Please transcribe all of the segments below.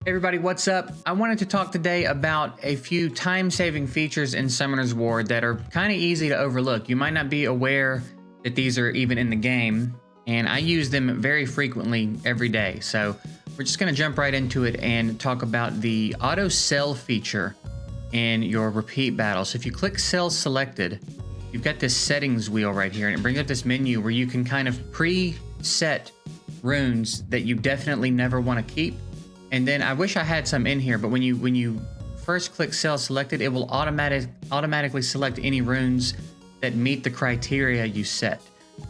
Hey everybody, what's up? I wanted to talk today about a few time-saving features in Summoner's War that are kind of easy to overlook. You might not be aware that these are even in the game, and I use them very frequently every day. So we're just going to jump right into it and talk about the Autocell feature in your repeat battle. So if you click Cell Selected, you've got this settings wheel right here, and it brings up this menu where you can kind of preset runes that you definitely never want to keep. And then I wish I had some in here, but when you first click Cell Selected, it will automatically select any runes that meet the criteria you set.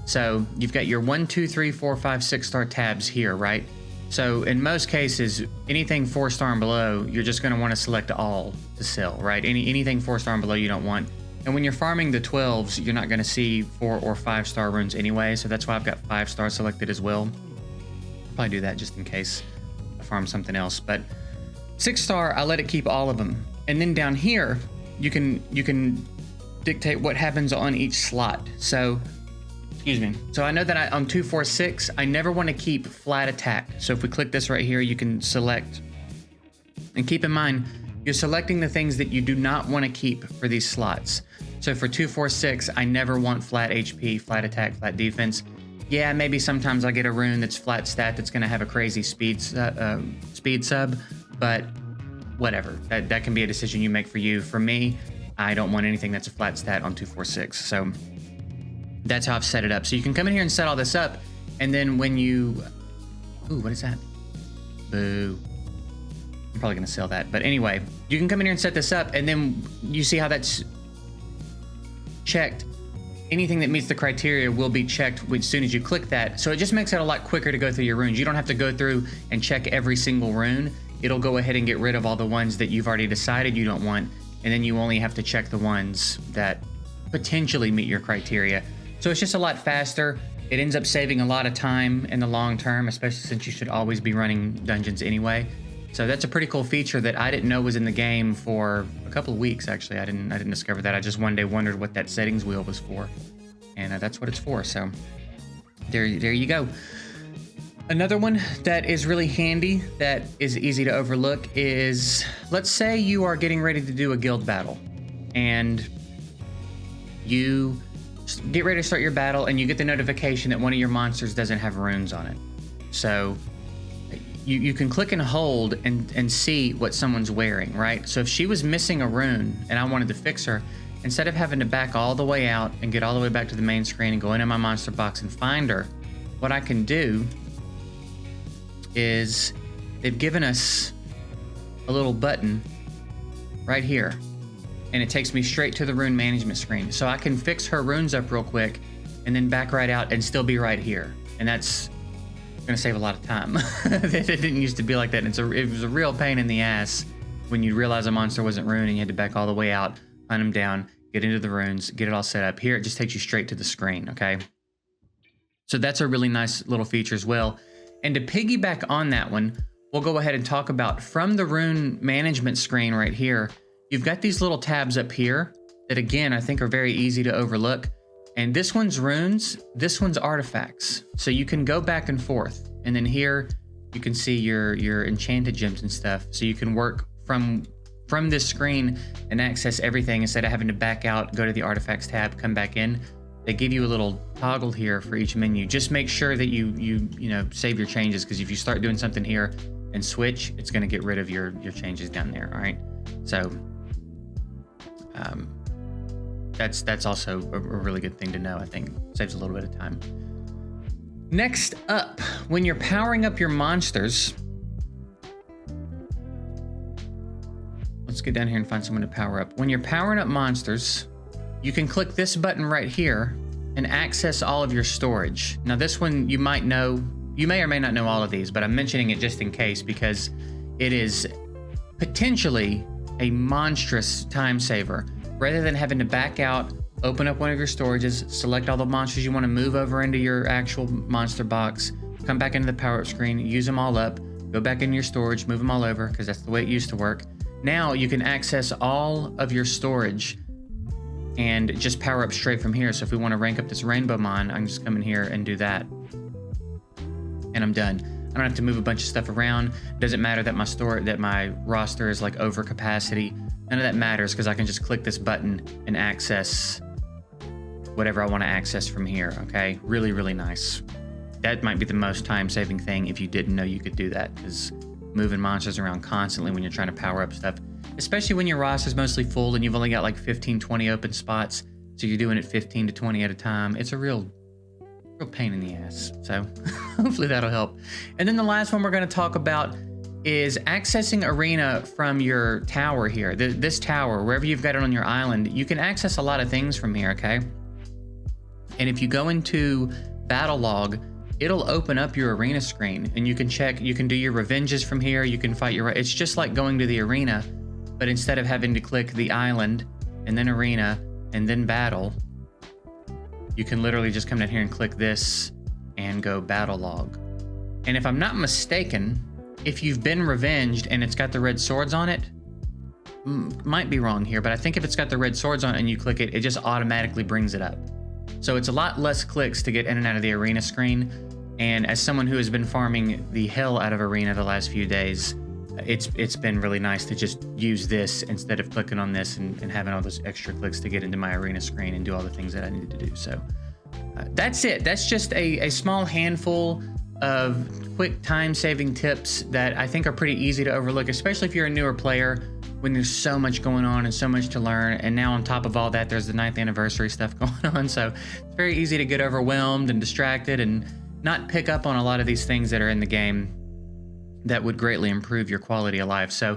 So you've got your 1, 2, 3, 4, 5, 6-star tabs here, right? So in most cases, anything 4-star and below, you're just going to want to select all to sell, right? Anything 4-star and below you don't want. And when you're farming the 12s, you're not going to see 4 or 5-star runes anyway, so that's why I've got 5-star selected as well. I'll probably do that just in case farm something else, but 6-star, I let it keep all of them. And then down here, you can dictate what happens on each slot. So, excuse me. So I know that on 2, 4, 6, I never want to keep flat attack. So if we click this right here, you can select, and keep in mind, you're selecting the things that you do not want to keep for these slots. So for 2, 4, 6, I never want flat HP, flat attack, flat defense. Yeah, maybe sometimes I'll get a rune that's flat stat that's going to have a crazy speed sub, but whatever. That can be a decision you make for you. For me, I don't want anything that's a flat stat on 2, 4, 6. So that's how I've set it up. So you can come in here and set all this up, and then when you... Ooh, what is that? Boo. I'm probably going to sell that. But anyway, you can come in here and set this up, and then you see how that's checked. Anything that meets the criteria will be checked as soon as you click that. So it just makes it a lot quicker to go through your runes. You don't have to go through and check every single rune. It'll go ahead and get rid of all the ones that you've already decided you don't want. And then you only have to check the ones that potentially meet your criteria. So it's just a lot faster. It ends up saving a lot of time in the long term, especially since you should always be running dungeons anyway. So that's a pretty cool feature that I didn't know was in the game for a couple of weeks, actually. I didn't discover that. I just one day wondered what that settings wheel was for. And that's what it's for. So there you go. Another one that is really handy, that is easy to overlook, is let's say you are getting ready to do a guild battle. And you get ready to start your battle, and you get the notification that one of your monsters doesn't have runes on it. So you can click and hold and see what someone's wearing, right? So if she was missing a rune and I wanted to fix her, instead of having to back all the way out and get all the way back to the main screen and go into my monster box and find her, what I can do is they've given us a little button right here, and it takes me straight to the Rune Management screen. So I can fix her runes up real quick and then back right out and still be right here. And that's going to save a lot of time. It didn't used to be like that. It was a real pain in the ass when you realize a monster wasn't runed and you had to back all the way out, hunt them down, get into the runes, get it all set up. Here, it just takes you straight to the screen, okay? So that's a really nice little feature as well. And to piggyback on that one, we'll go ahead and talk about from the Rune Management screen right here, you've got these little tabs up here that, again, I think are very easy to overlook. And this one's runes, this one's artifacts. So you can go back and forth. And then here, you can see your enchanted gems and stuff. So you can work from this screen and access everything instead of having to back out, go to the artifacts tab, come back in. They give you a little toggle here for each menu. Just make sure that you save your changes, because if you start doing something here and switch, it's going to get rid of your changes down there. All right. So that's also a really good thing to know. I think saves a little bit of time. Next up, when you're powering up your monsters, let's get down here and find someone to power up. When you're powering up monsters, you can click this button right here and access all of your storage. Now this one, you may or may not know all of these, but I'm mentioning it just in case because it is potentially a monstrous time saver. Rather than having to back out, open up one of your storages, select all the monsters you want to move over into your actual monster box, come back into the power up screen, use them all up, go back into your storage, move them all over, because that's the way it used to work. Now you can access all of your storage and just power up straight from here. So if we want to rank up this rainbow mon, I can just come in here and do that. And I'm done. I don't have to move a bunch of stuff around. Doesn't matter that my roster is like over capacity. None of that matters because I can just click this button and access whatever I want to access from here. Okay, really, really nice. That might be the most time-saving thing if you didn't know you could do that, is moving monsters around constantly when you're trying to power up stuff, especially when your roster's mostly full and you've only got like 15, 20 open spots. So you're doing it 15 to 20 at a time. It's a real pain in the ass. So hopefully that'll help. And then the last one we're going to talk about is accessing Arena from your tower here. This tower, wherever you've got it on your island, you can access a lot of things from here, okay? And if you go into Battle Log, it'll open up your Arena screen and you can check, you can do your revenges from here, you can fight your, it's just like going to the Arena, but instead of having to click the island and then Arena and then Battle, you can literally just come down here and click this and go Battle Log. And if I'm not mistaken, if you've been revenged and it's got the red swords on it, might be wrong here, but I think if it's got the red swords on it and you click it, it just automatically brings it up. So it's a lot less clicks to get in and out of the Arena screen. And as someone who has been farming the hell out of Arena the last few days, it's been really nice to just use this instead of clicking on this and having all those extra clicks to get into my Arena screen and do all the things that I needed to do. So that's it. That's just a small handful of quick time-saving tips that I think are pretty easy to overlook, especially if you're a newer player when there's so much going on and so much to learn. And now on top of all that, there's the 9th anniversary stuff going on. So it's very easy to get overwhelmed and distracted and not pick up on a lot of these things that are in the game that would greatly improve your quality of life. So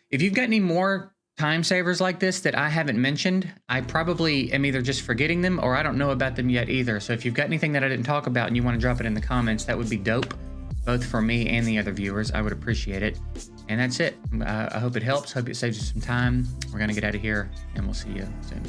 if you've got any more time savers like this that I haven't mentioned, I probably am either just forgetting them or I don't know about them yet either. So if you've got anything that I didn't talk about and you want to drop it in the comments, that would be dope, both for me and the other viewers. I would appreciate it. And that's it. I hope it helps. Hope it saves you some time. We're going to get out of here and we'll see you soon.